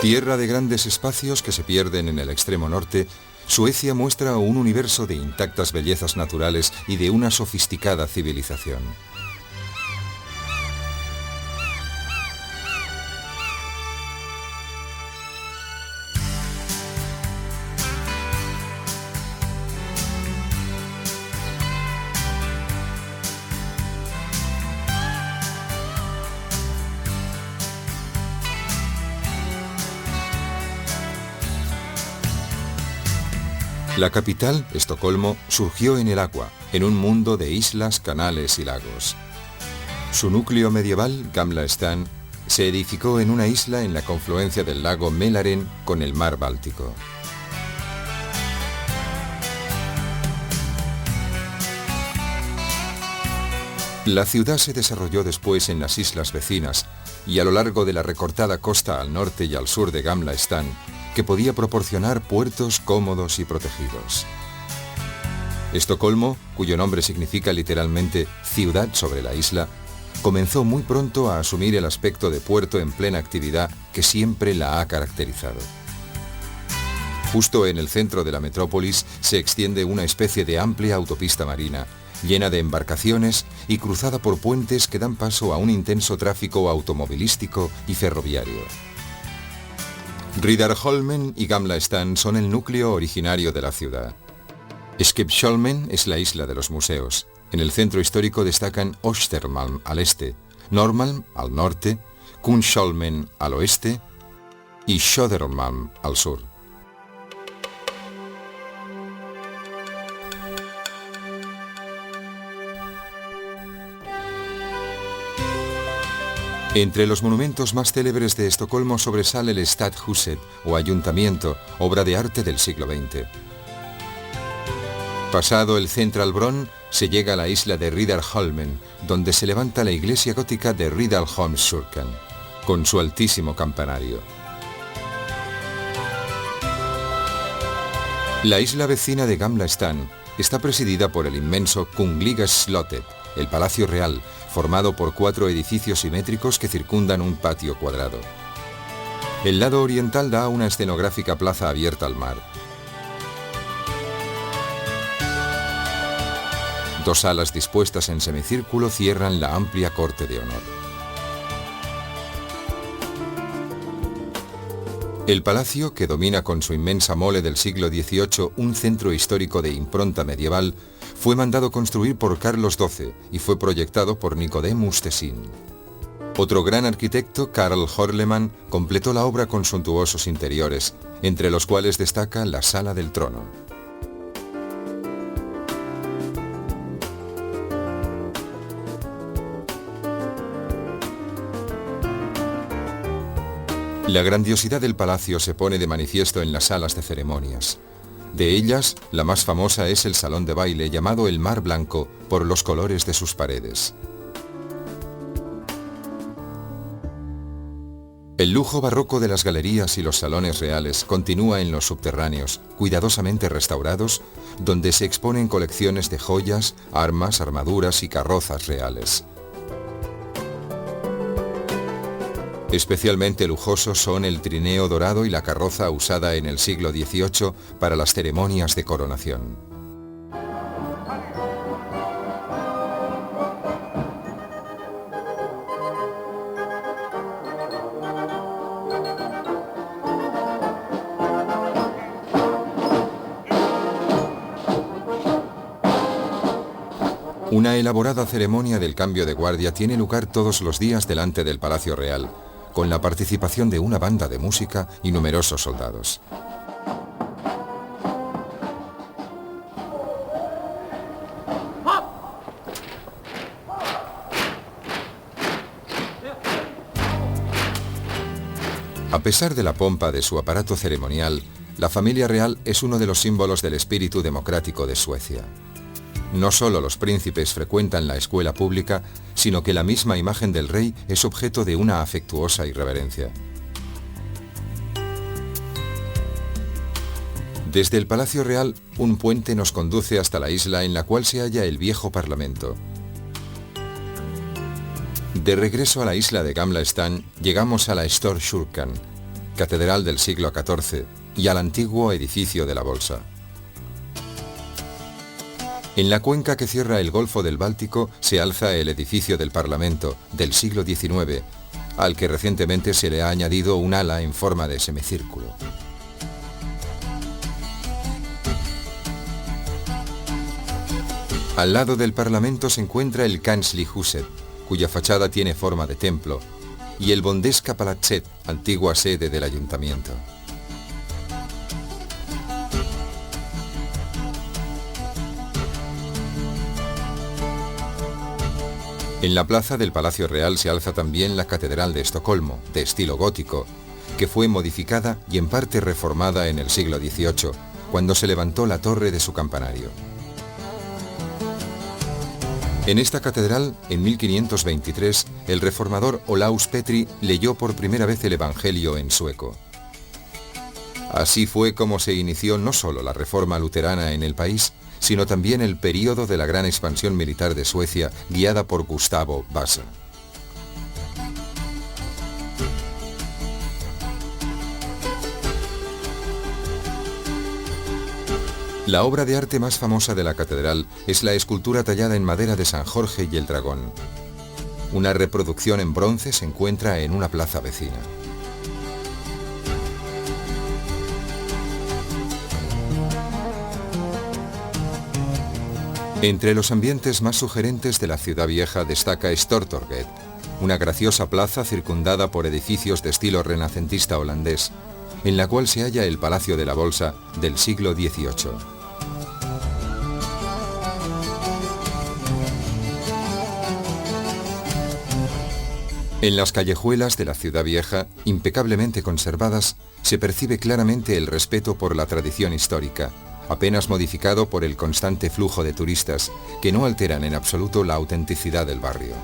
Tierra de grandes espacios que se pierden en el extremo norte, Suecia muestra un universo de intactas bellezas naturales y de una sofisticada civilización. La capital, Estocolmo, surgió en el agua, en un mundo de islas, canales y lagos. Su núcleo medieval, Gamla Stan, se edificó en una isla en la confluencia del lago Mälaren con el mar Báltico. La ciudad se desarrolló después en las islas vecinas y a lo largo de la recortada costa al norte y al sur de Gamla Stan, que podía proporcionar puertos cómodos y protegidos. Estocolmo, cuyo nombre significa literalmente ciudad sobre la isla, comenzó muy pronto a asumir el aspecto de puerto en plena actividad que siempre la ha caracterizado. Justo en el centro de la metrópolis se extiende una especie de amplia autopista marina, llena de embarcaciones y cruzada por puentes que dan paso a un intenso tráfico automovilístico y ferroviario. Riddarholmen y Gamla Stan son el núcleo originario de la ciudad. Skeppsholmen es la isla de los museos. En el centro histórico destacan Östermalm al este, Norrmalm al norte, Kungsholmen al oeste y Södermalm al sur. Entre los monumentos más célebres de Estocolmo sobresale el Stadshuset o ayuntamiento, obra de arte del siglo XX. Pasado el Centralbron, se llega a la isla de Riddarholmen, donde se levanta la iglesia gótica de Riddarholmskyrkan, con su altísimo campanario. La isla vecina de Gamla Stan está presidida por el inmenso Kungliga Slottet, el Palacio Real, formado por 4 edificios simétricos que circundan un patio cuadrado. El lado oriental da a una escenográfica plaza abierta al mar. 2 salas dispuestas en semicírculo cierran la amplia corte de honor. El palacio, que domina con su inmensa mole del siglo XVIII un centro histórico de impronta medieval, fue mandado construir por Carlos XII y fue proyectado por Nicodemus Tessin. Otro gran arquitecto, Carl Horleman, completó la obra con suntuosos interiores, entre los cuales destaca la Sala del Trono. La grandiosidad del palacio se pone de manifiesto en las salas de ceremonias. De ellas, la más famosa es el salón de baile llamado el Mar Blanco por los colores de sus paredes. El lujo barroco de las galerías y los salones reales continúa en los subterráneos, cuidadosamente restaurados, donde se exponen colecciones de joyas, armas, armaduras y carrozas reales. Especialmente lujosos son el trineo dorado y la carroza usada en el siglo XVIII para las ceremonias de coronación. Una elaborada ceremonia del cambio de guardia tiene lugar todos los días delante del Palacio Real, con la participación de una banda de música y numerosos soldados. A pesar de la pompa de su aparato ceremonial, la familia real es uno de los símbolos del espíritu democrático de Suecia. No solo los príncipes frecuentan la escuela pública, sino que la misma imagen del rey es objeto de una afectuosa irreverencia. Desde el Palacio Real, un puente nos conduce hasta la isla en la cual se halla el viejo Parlamento. De regreso a la isla de Gamla Stan, llegamos a la Storkyrkan, catedral del siglo XIV, y al antiguo edificio de la Bolsa. En la cuenca que cierra el Golfo del Báltico se alza el edificio del Parlamento, del siglo XIX, al que recientemente se le ha añadido un ala en forma de semicírculo. Al lado del Parlamento se encuentra el Kanzlihuset, cuya fachada tiene forma de templo, y el Bondeska Palatset, antigua sede del ayuntamiento. En la plaza del Palacio Real se alza también la Catedral de Estocolmo, de estilo gótico, que fue modificada y en parte reformada en el siglo XVIII, cuando se levantó la torre de su campanario. En esta catedral, en 1523, el reformador Olaus Petri leyó por primera vez el Evangelio en sueco. Así fue como se inició no solo la reforma luterana en el país, sino también el período de la gran expansión militar de Suecia, guiada por Gustavo Vasa. La obra de arte más famosa de la catedral es la escultura tallada en madera de San Jorge y el Dragón. Una reproducción en bronce se encuentra en una plaza vecina. Entre los ambientes más sugerentes de la ciudad vieja destaca Stortorget, una graciosa plaza circundada por edificios de estilo renacentista holandés, en la cual se halla el Palacio de la Bolsa del siglo XVIII. En las callejuelas de la ciudad vieja, impecablemente conservadas, se percibe claramente el respeto por la tradición histórica, apenas modificado por el constante flujo de turistas, que no alteran en absoluto la autenticidad del barrio.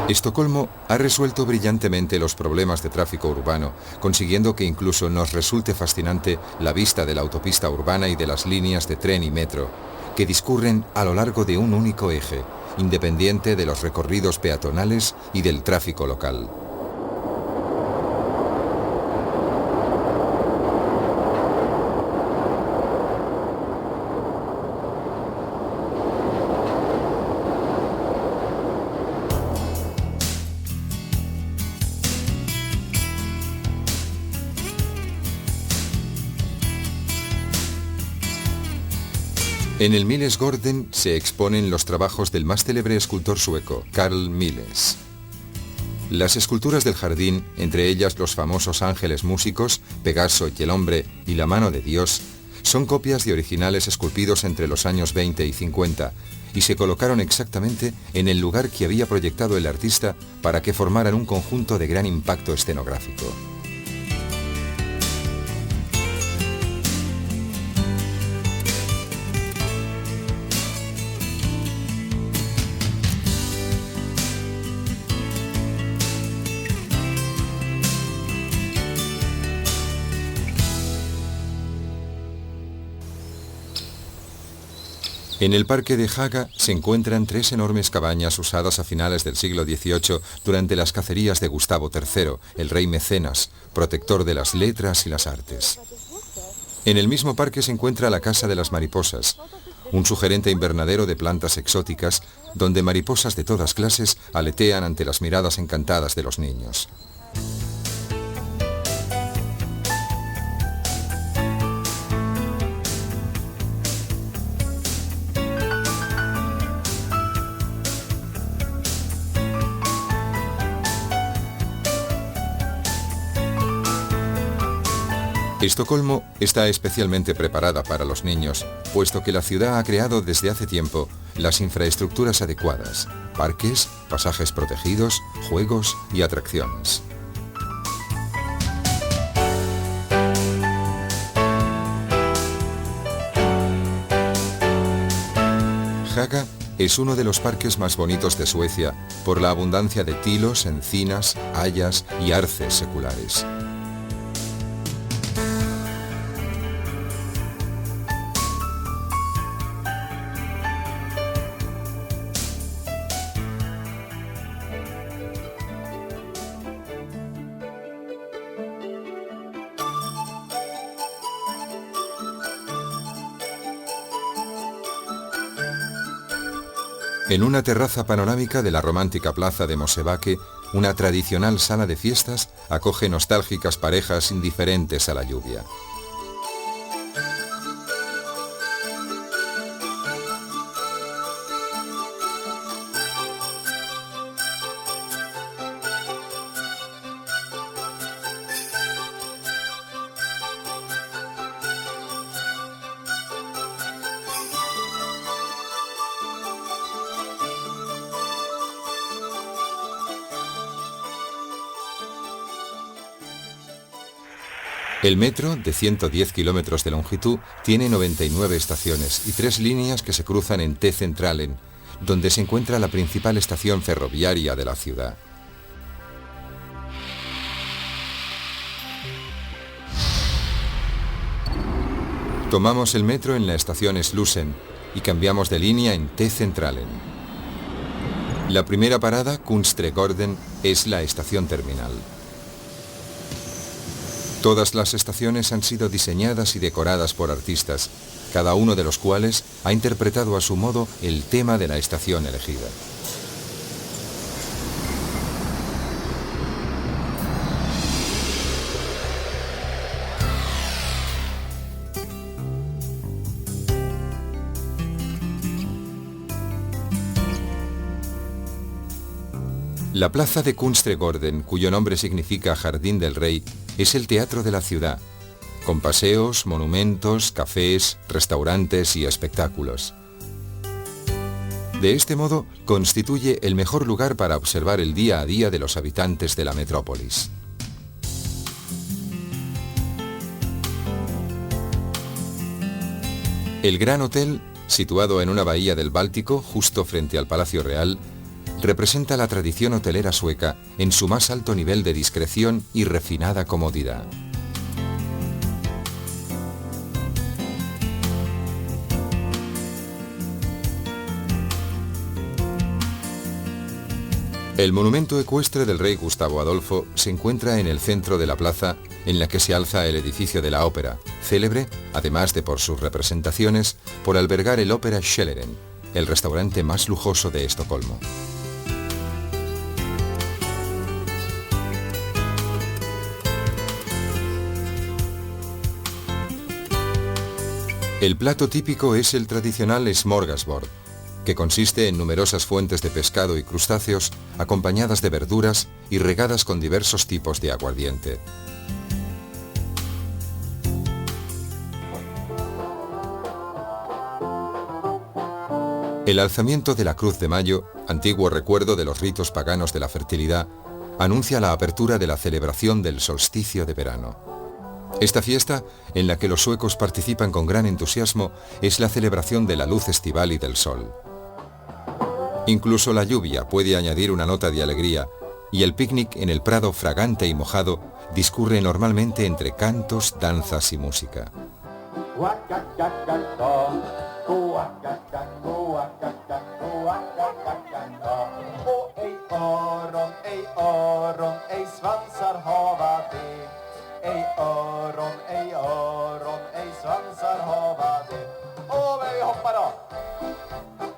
Estocolmo ha resuelto brillantemente los problemas de tráfico urbano, consiguiendo que incluso nos resulte fascinante la vista de la autopista urbana y de las líneas de tren y metro, que discurren a lo largo de un único eje, independiente de los recorridos peatonales y del tráfico local. En el Millesgården se exponen los trabajos del más célebre escultor sueco, Carl Milles. Las esculturas del jardín, entre ellas los famosos ángeles músicos, Pegaso y el hombre y la mano de Dios, son copias de originales esculpidos entre los años 20 y 50 y se colocaron exactamente en el lugar que había proyectado el artista para que formaran un conjunto de gran impacto escenográfico. En el parque de Haga se encuentran 3 enormes cabañas usadas a finales del siglo XVIII durante las cacerías de Gustavo III, el rey mecenas, protector de las letras y las artes. En el mismo parque se encuentra la Casa de las Mariposas, un sugerente invernadero de plantas exóticas donde mariposas de todas clases aletean ante las miradas encantadas de los niños. Estocolmo está especialmente preparada para los niños, puesto que la ciudad ha creado desde hace tiempo las infraestructuras adecuadas, parques, pasajes protegidos, juegos y atracciones. Haga Es uno de los parques más bonitos de Suecia por la abundancia de tilos, encinas, hayas y arces seculares. En una terraza panorámica de la romántica plaza de Mosebacke, una tradicional sala de fiestas acoge nostálgicas parejas indiferentes a la lluvia. El metro, de 110 kilómetros de longitud, tiene 99 estaciones y 3 líneas que se cruzan en T-Centralen, donde se encuentra la principal estación ferroviaria de la ciudad. Tomamos el metro en la estación Slussen y cambiamos de línea en T-Centralen. La primera parada, Kungsträdgården, es la estación terminal. Todas las estaciones han sido diseñadas y decoradas por artistas, cada uno de los cuales ha interpretado a su modo el tema de la estación elegida. La plaza de Kungsträdgården, cuyo nombre significa Jardín del Rey, es el teatro de la ciudad, con paseos, monumentos, cafés, restaurantes y espectáculos. De este modo, constituye el mejor lugar para observar el día a día de los habitantes de la metrópolis. El Gran Hotel, situado en una bahía del Báltico, justo frente al Palacio Real, representa la tradición hotelera sueca en su más alto nivel de discreción y refinada comodidad. El monumento ecuestre del rey Gustavo Adolfo se encuentra en el centro de la plaza en la que se alza el edificio de la ópera, célebre, además de por sus representaciones, por albergar el Opera Källaren, el restaurante más lujoso de Estocolmo. El plato típico es el tradicional smorgasbord, que consiste en numerosas fuentes de pescado y crustáceos acompañadas de verduras y regadas con diversos tipos de aguardiente. El alzamiento de la Cruz de Mayo, antiguo recuerdo de los ritos paganos de la fertilidad, anuncia la apertura de la celebración del solsticio de verano. Esta fiesta, en la que los suecos participan con gran entusiasmo, es la celebración de la luz estival y del sol. Incluso la lluvia puede añadir una nota de alegría, y el picnic en el prado fragante y mojado discurre normalmente entre cantos, danzas y música.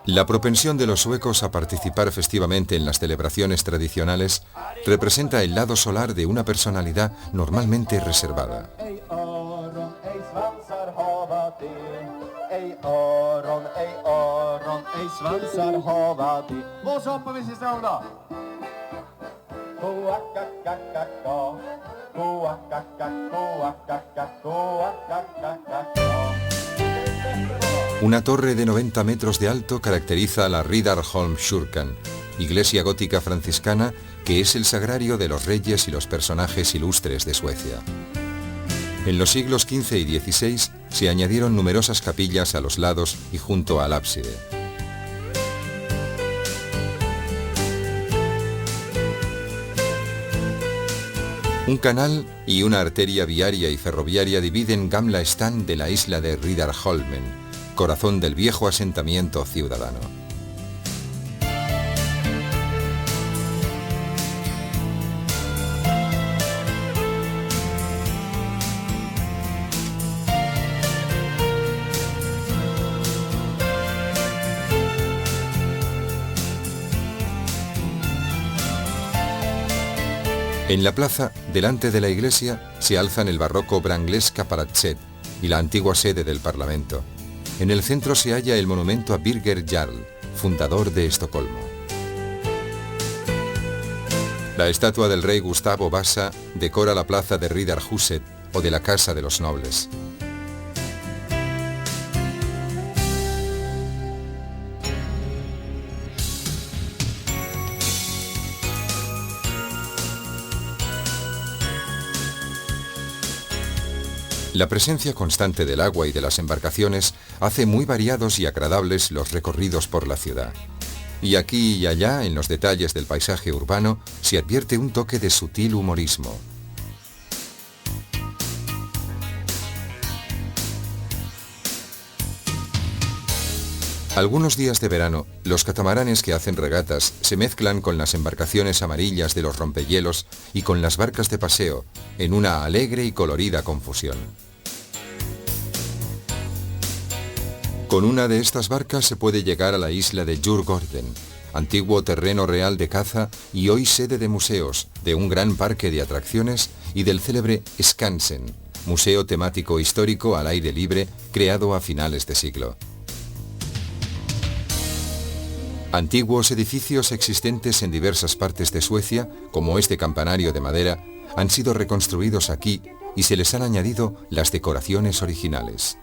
La propensión de los suecos a participar festivamente en las celebraciones tradicionales representa el lado solar de una personalidad normalmente reservada. Una torre de 90 metros de alto caracteriza la Riddarholmskyrkan, iglesia gótica franciscana que es el sagrario de los reyes y los personajes ilustres de Suecia. En los siglos XV y XVI se añadieron numerosas capillas a los lados y junto al ábside. Un canal y una arteria viaria y ferroviaria dividen Gamla Stan de la isla de Riddarholmen, corazón del viejo asentamiento ciudadano. En la plaza, delante de la iglesia, se alzan el barroco Brangleska Palatset y la antigua sede del Parlamento. En el centro se halla el monumento a Birger Jarl, fundador de Estocolmo. La estatua del rey Gustavo Vasa decora la plaza de Riddarhuset o de la Casa de los Nobles. La presencia constante del agua y de las embarcaciones hace muy variados y agradables los recorridos por la ciudad. Y aquí y allá, en los detalles del paisaje urbano, se advierte un toque de sutil humorismo. Algunos días de verano, los catamaranes que hacen regatas se mezclan con las embarcaciones amarillas de los rompehielos y con las barcas de paseo, en una alegre y colorida confusión. Con una de estas barcas se puede llegar a la isla de Djurgården, antiguo terreno real de caza y hoy sede de museos, de un gran parque de atracciones y del célebre Skansen, museo temático histórico al aire libre creado a finales de siglo. Antiguos edificios existentes en diversas partes de Suecia, como este campanario de madera, han sido reconstruidos aquí y se les han añadido las decoraciones originales.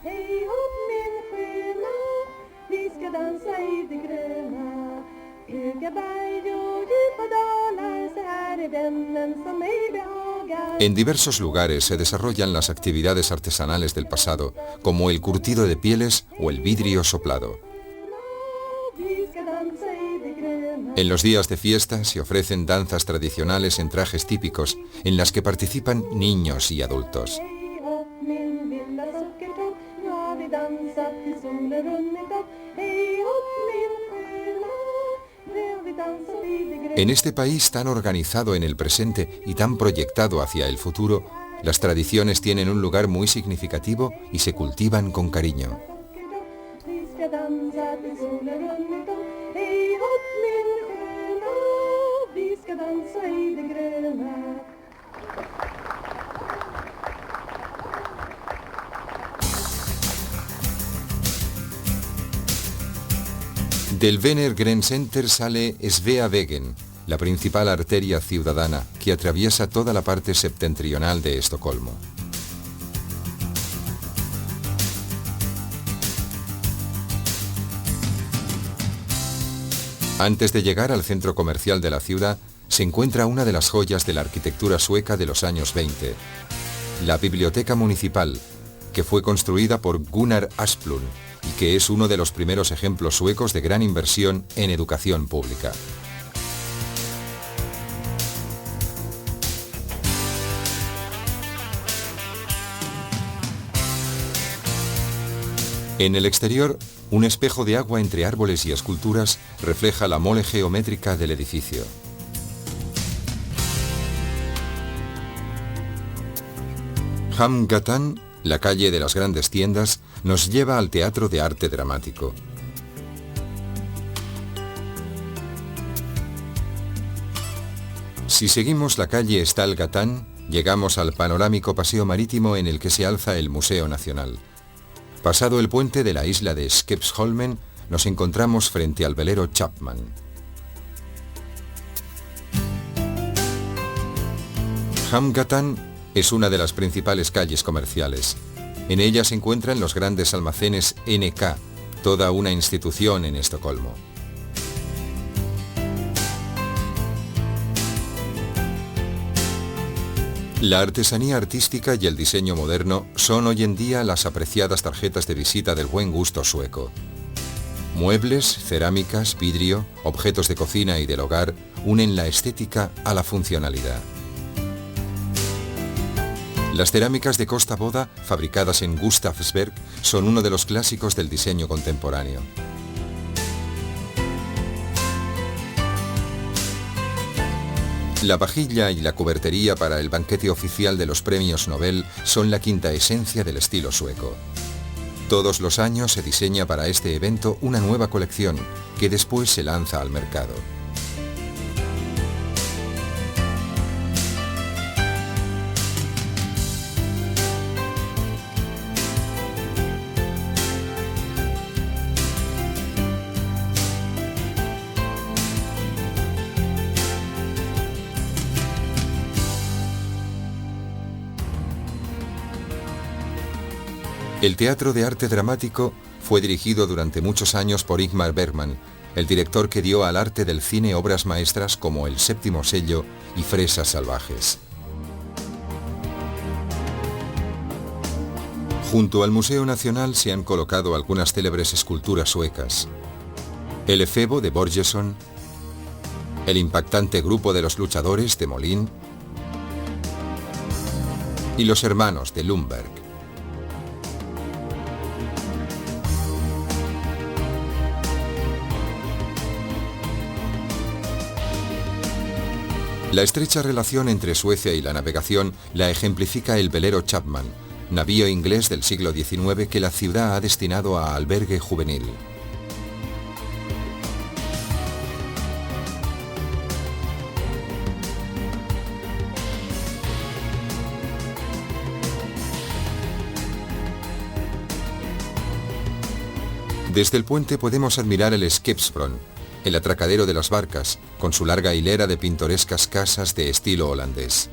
En diversos lugares se desarrollan las actividades artesanales del pasado, como el curtido de pieles o el vidrio soplado. En los días de fiesta se ofrecen danzas tradicionales en trajes típicos, en las que participan niños y adultos. En este país tan organizado en el presente y tan proyectado hacia el futuro, las tradiciones tienen un lugar muy significativo y se cultivan con cariño. Del Vener Gren Center sale Sveavägen, la principal arteria ciudadana que atraviesa toda la parte septentrional de Estocolmo. Antes de llegar al centro comercial de la ciudad, se encuentra una de las joyas de la arquitectura sueca de los años 20, la Biblioteca Municipal, que fue construida por Gunnar Asplund y que es uno de los primeros ejemplos suecos de gran inversión en educación pública. En el exterior, un espejo de agua entre árboles y esculturas refleja la mole geométrica del edificio. Hamngatan, la calle de las grandes tiendas, nos lleva al Teatro de Arte Dramático. Si seguimos la calle Stalgatan, llegamos al panorámico paseo marítimo en el que se alza el Museo Nacional. Pasado el puente de la isla de Skeppsholmen, nos encontramos frente al velero Chapman. Hamngatan es una de las principales calles comerciales. En ella se encuentran los grandes almacenes NK, toda una institución en Estocolmo. La artesanía artística y el diseño moderno son hoy en día las apreciadas tarjetas de visita del buen gusto sueco. Muebles, cerámicas, vidrio, objetos de cocina y del hogar unen la estética a la funcionalidad. Las cerámicas de Kosta Boda, fabricadas en Gustavsberg, son uno de los clásicos del diseño contemporáneo. La vajilla y la cubertería para el banquete oficial de los premios Nobel son la quinta esencia del estilo sueco. Todos los años se diseña para este evento una nueva colección, que después se lanza al mercado. El Teatro de Arte Dramático fue dirigido durante muchos años por Ingmar Bergman, el director que dio al arte del cine obras maestras como El Séptimo Sello y Fresas Salvajes. Junto al Museo Nacional se han colocado algunas célebres esculturas suecas. El efebo de Borgesson, el impactante grupo de los luchadores de Molin y los hermanos de Lundberg. La estrecha relación entre Suecia y la navegación la ejemplifica el velero Chapman, navío inglés del siglo XIX que la ciudad ha destinado a albergue juvenil. Desde el puente podemos admirar el Skeppsbron, el atracadero de las barcas, con su larga hilera de pintorescas casas de estilo holandés.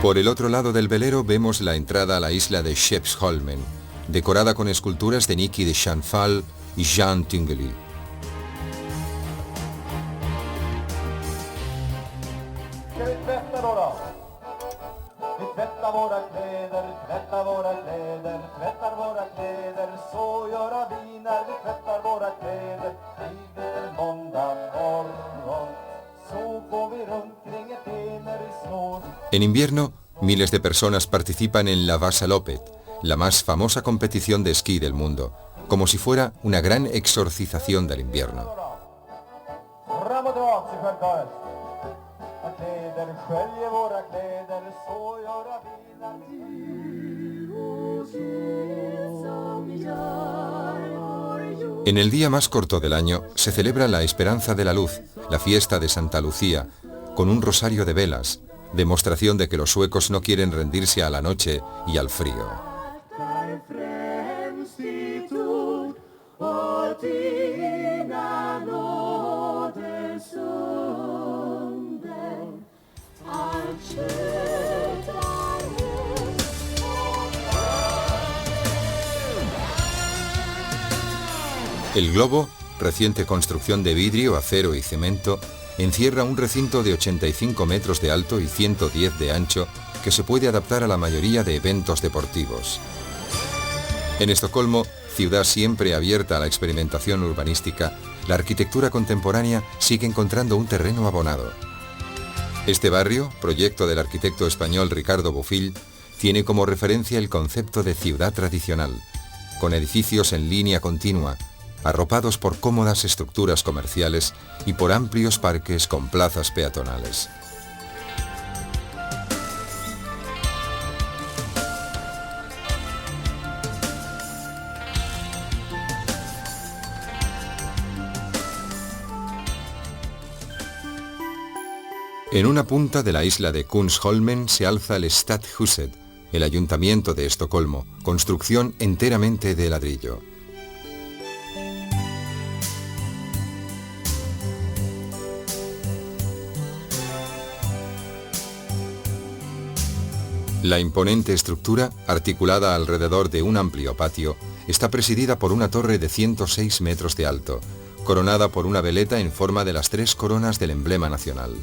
Por el otro lado del velero vemos la entrada a la isla de Skeppsholmen, decorada con esculturas de Niki de Schanfall y Jean Tinguely. En invierno, miles de personas participan en la Vasaloppet, la más famosa competición de esquí del mundo, como si fuera una gran exorcización del invierno. En el día más corto del año se celebra la Esperanza de la Luz, la fiesta de Santa Lucía, con un rosario de velas, demostración de que los suecos no quieren rendirse a la noche y al frío. El globo, reciente construcción de vidrio, acero y cemento, encierra un recinto de 85 metros de alto y 110 de ancho que se puede adaptar a la mayoría de eventos deportivos. En Estocolmo, ciudad siempre abierta a la experimentación urbanística, la arquitectura contemporánea sigue encontrando un terreno abonado. Este barrio, proyecto del arquitecto español Ricardo Bofill, tiene como referencia el concepto de ciudad tradicional, con edificios en línea continua, arropados por cómodas estructuras comerciales y por amplios parques con plazas peatonales. En una punta de la isla de Kungsholmen se alza el Stadshuset, el ayuntamiento de Estocolmo, construcción enteramente de ladrillo. La imponente estructura, articulada alrededor de un amplio patio, está presidida por una torre de 106 metros de alto, coronada por una veleta en forma de las tres coronas del emblema nacional.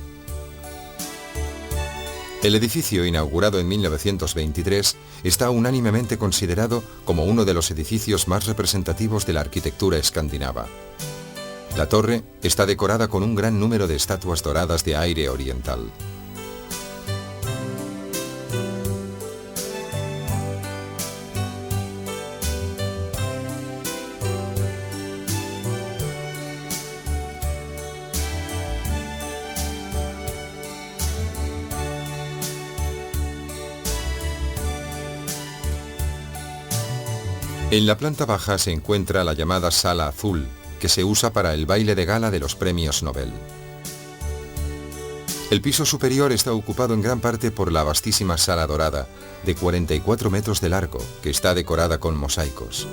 El edificio, inaugurado en 1923, está unánimemente considerado como uno de los edificios más representativos de la arquitectura escandinava. La torre está decorada con un gran número de estatuas doradas de aire oriental. En la planta baja se encuentra la llamada Sala Azul, que se usa para el baile de gala de los premios Nobel. El piso superior está ocupado en gran parte por la vastísima Sala Dorada, de 44 metros de largo, que está decorada con mosaicos.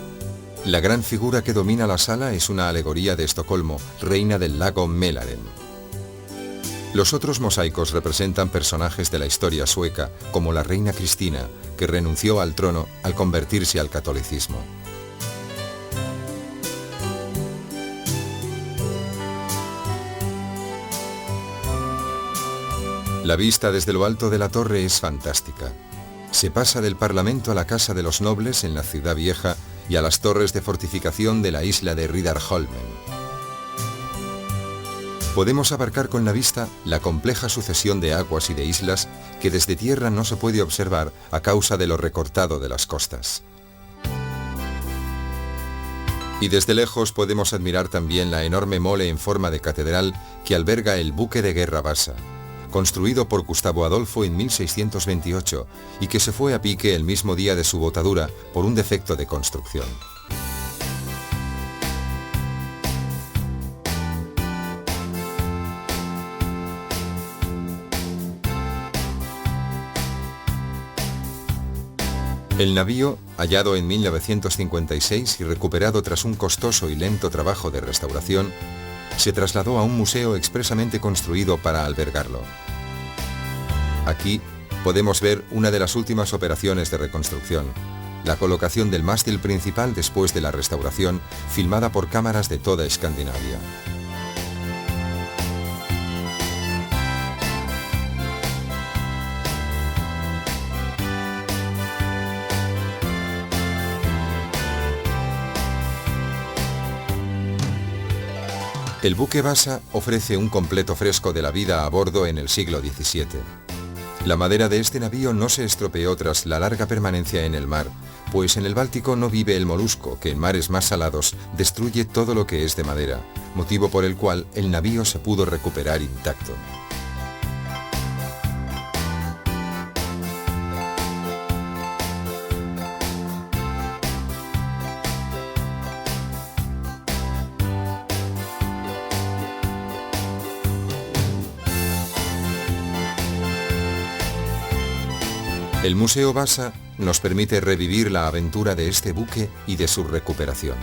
La gran figura que domina la sala es una alegoría de Estocolmo, reina del lago Mälaren. Los otros mosaicos representan personajes de la historia sueca, como la reina Cristina, que renunció al trono al convertirse al catolicismo. La vista desde lo alto de la torre es fantástica. Se pasa del Parlamento a la Casa de los Nobles en la Ciudad Vieja y a las torres de fortificación de la isla de Riddarholmen. Podemos abarcar con la vista la compleja sucesión de aguas y de islas que desde tierra no se puede observar a causa de lo recortado de las costas. Y desde lejos podemos admirar también la enorme mole en forma de catedral que alberga el buque de guerra Vasa, construido por Gustavo Adolfo en 1628 y que se fue a pique el mismo día de su botadura por un defecto de construcción. El navío, hallado en 1956 y recuperado tras un costoso y lento trabajo de restauración, se trasladó a un museo expresamente construido para albergarlo. Aquí podemos ver una de las últimas operaciones de reconstrucción, la colocación del mástil principal después de la restauración, filmada por cámaras de toda Escandinavia. El buque Vasa ofrece un completo fresco de la vida a bordo en el siglo XVII. La madera de este navío no se estropeó tras la larga permanencia en el mar, pues en el Báltico no vive el molusco que en mares más salados destruye todo lo que es de madera, motivo por el cual el navío se pudo recuperar intacto. El Museo Vasa nos permite revivir la aventura de este buque y de su recuperación.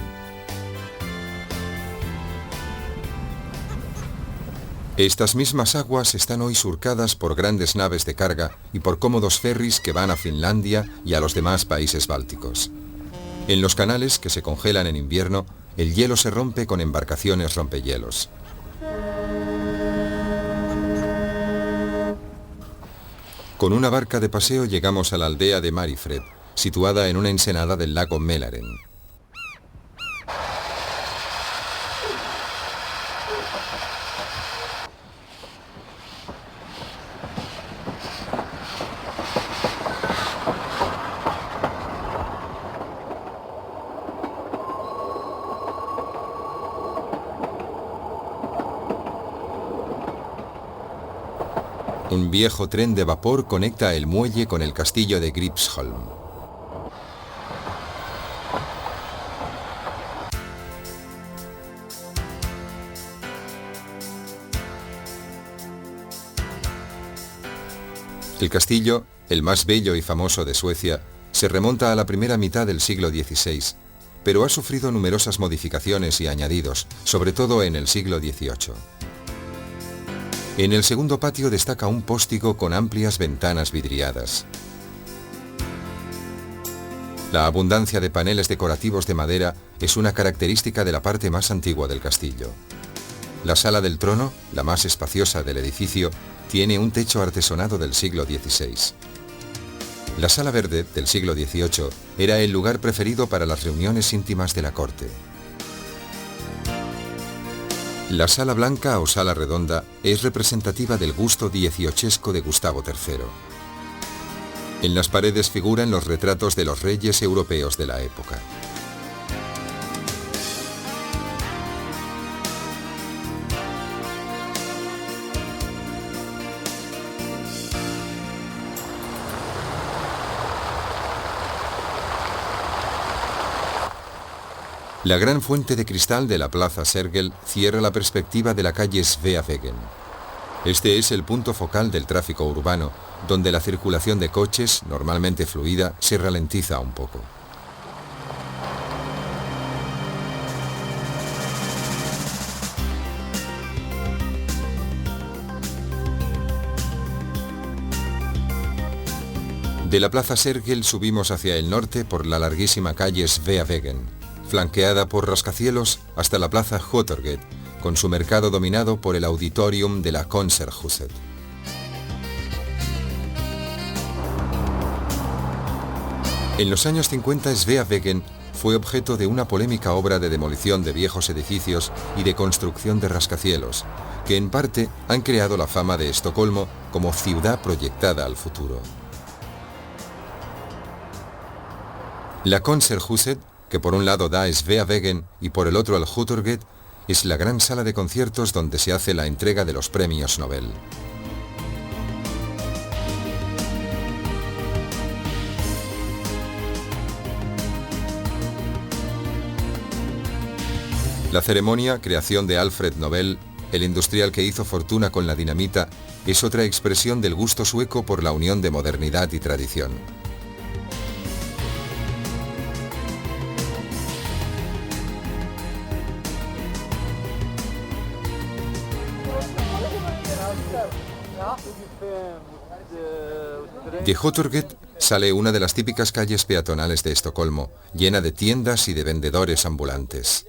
Estas mismas aguas están hoy surcadas por grandes naves de carga y por cómodos ferries que van a Finlandia y a los demás países bálticos. En los canales, que se congelan en invierno, el hielo se rompe con embarcaciones rompehielos. Con una barca de paseo llegamos a la aldea de Marifred, situada en una ensenada del lago Mälaren. Un viejo tren de vapor conecta el muelle con el castillo de Gripsholm. El castillo, el más bello y famoso de Suecia, se remonta a la primera mitad del siglo XVI, pero ha sufrido numerosas modificaciones y añadidos, sobre todo en el siglo XVIII. En el segundo patio destaca un pórtico con amplias ventanas vidriadas. La abundancia de paneles decorativos de madera es una característica de la parte más antigua del castillo. La sala del trono, la más espaciosa del edificio, Tiene un techo artesonado del siglo XVI. La Sala Verde, del siglo XVIII, era el lugar preferido para las reuniones íntimas de la corte. La Sala Blanca o Sala Redonda es representativa del gusto dieciochesco de Gustavo III. En las paredes figuran los retratos de los reyes europeos de la época. La gran fuente de cristal de la Plaza Sergel cierra la perspectiva de la calle Sveavägen. Este es el punto focal del tráfico urbano, donde la circulación de coches, normalmente fluida, se ralentiza un poco. De la Plaza Sergel subimos hacia el norte por la larguísima calle Sveavägen, flanqueada por rascacielos hasta la Plaza Hottorget, con su mercado dominado por el auditorium de la Konserthuset. En los años 50, Sveavägen fue objeto de una polémica obra de demolición de viejos edificios y de construcción de rascacielos, que en parte han creado la fama de Estocolmo como ciudad proyectada al futuro. La Konserthuset, que por un lado da a Sveavägen y por el otro al Hottorget, es la gran sala de conciertos donde se hace la entrega de los premios Nobel. La ceremonia, creación de Alfred Nobel, el industrial que hizo fortuna con la dinamita, es otra expresión del gusto sueco por la unión de modernidad y tradición. De Hottorget sale una de las típicas calles peatonales de Estocolmo, llena de tiendas y de vendedores ambulantes.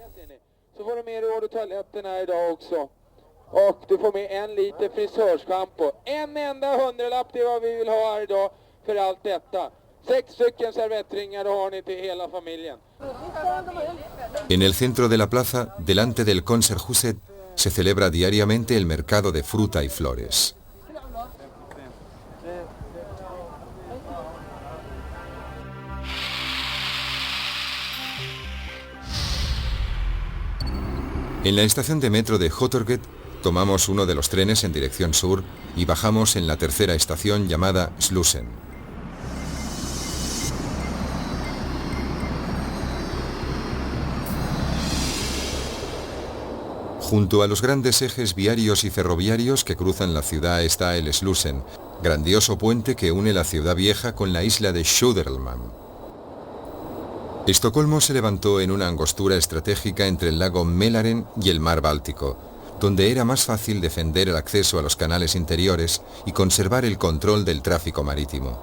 En el centro de la plaza, delante del Konserthuset, se celebra diariamente el mercado de fruta y flores. En la estación de metro de Hottorget tomamos uno de los trenes en dirección sur y bajamos en la tercera estación llamada Slussen. Junto a los grandes ejes viarios y ferroviarios que cruzan la ciudad está el Slussen, grandioso puente que une la ciudad vieja con la isla de Södermalm. Estocolmo se levantó en una angostura estratégica entre el lago Mälaren y el mar Báltico, donde era más fácil defender el acceso a los canales interiores y conservar el control del tráfico marítimo.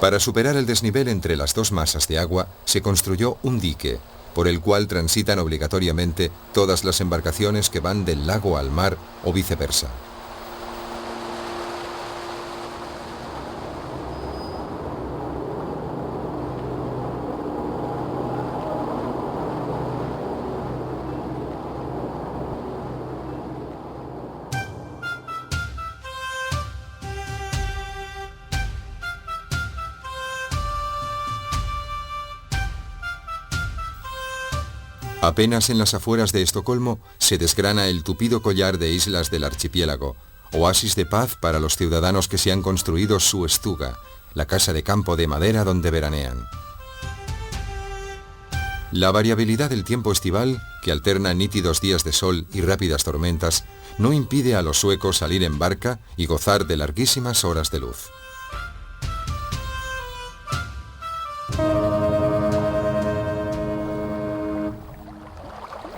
Para superar el desnivel entre las dos masas de agua, se construyó un dique, por el cual transitan obligatoriamente todas las embarcaciones que van del lago al mar o viceversa. Apenas en las afueras de Estocolmo se desgrana el tupido collar de islas del archipiélago, oasis de paz para los ciudadanos que se han construido su estuga, la casa de campo de madera donde veranean. La variabilidad del tiempo estival, que alterna nítidos días de sol y rápidas tormentas, no impide a los suecos salir en barca y gozar de larguísimas horas de luz.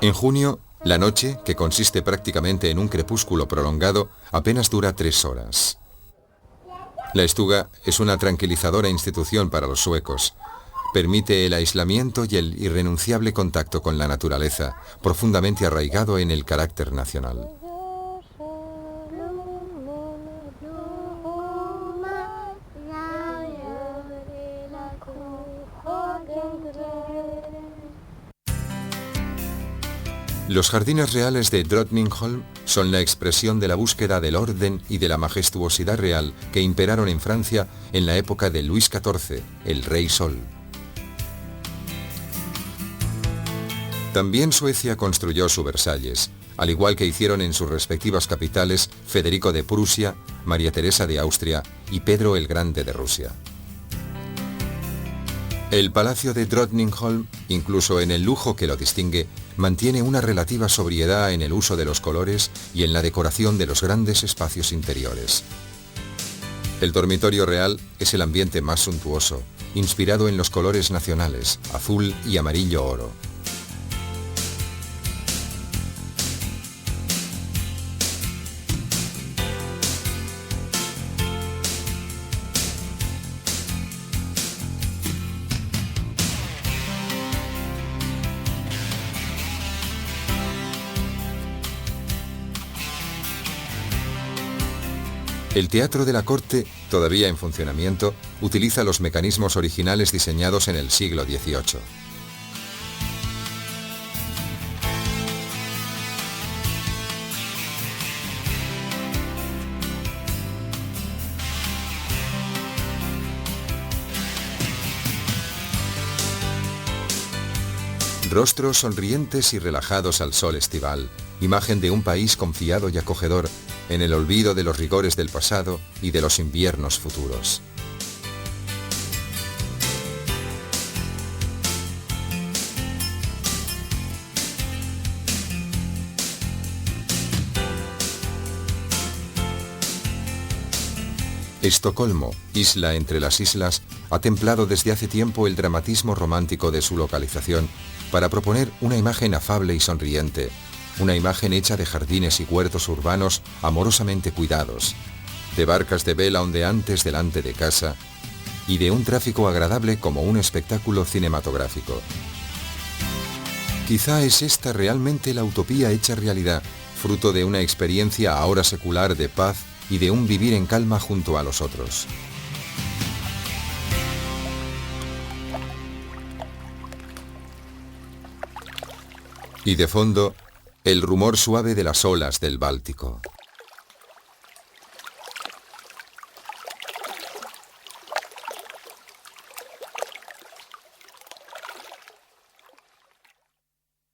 En junio, la noche, que consiste prácticamente en un crepúsculo prolongado, apenas dura 3 horas. La estuga es una tranquilizadora institución para los suecos. Permite el aislamiento y el irrenunciable contacto con la naturaleza, profundamente arraigado en el carácter nacional. Los jardines reales de Drottningholm son la expresión de la búsqueda del orden y de la majestuosidad real que imperaron en Francia en la época de Luis XIV, el Rey Sol. También Suecia construyó su Versalles, al igual que hicieron en sus respectivas capitales Federico de Prusia, María Teresa de Austria y Pedro el Grande de Rusia. El Palacio de Drottningholm, incluso en el lujo que lo distingue, mantiene una relativa sobriedad en el uso de los colores y en la decoración de los grandes espacios interiores. El dormitorio real es el ambiente más suntuoso, inspirado en los colores nacionales, azul y amarillo oro. El teatro de la corte, todavía en funcionamiento, utiliza los mecanismos originales diseñados en el siglo XVIII. Rostros sonrientes y relajados al sol estival, imagen de un país confiado y acogedor, en el olvido de los rigores del pasado y de los inviernos futuros. Estocolmo, isla entre las islas, ha templado desde hace tiempo el dramatismo romántico de su localización para proponer una imagen afable y sonriente, una imagen hecha de jardines y huertos urbanos amorosamente cuidados, de barcas de vela ondeantes delante de casa y de un tráfico agradable como un espectáculo cinematográfico. Quizá es esta realmente la utopía hecha realidad, fruto de una experiencia ahora secular de paz y de un vivir en calma junto a los otros. Y de fondo, el rumor suave de las olas del Báltico.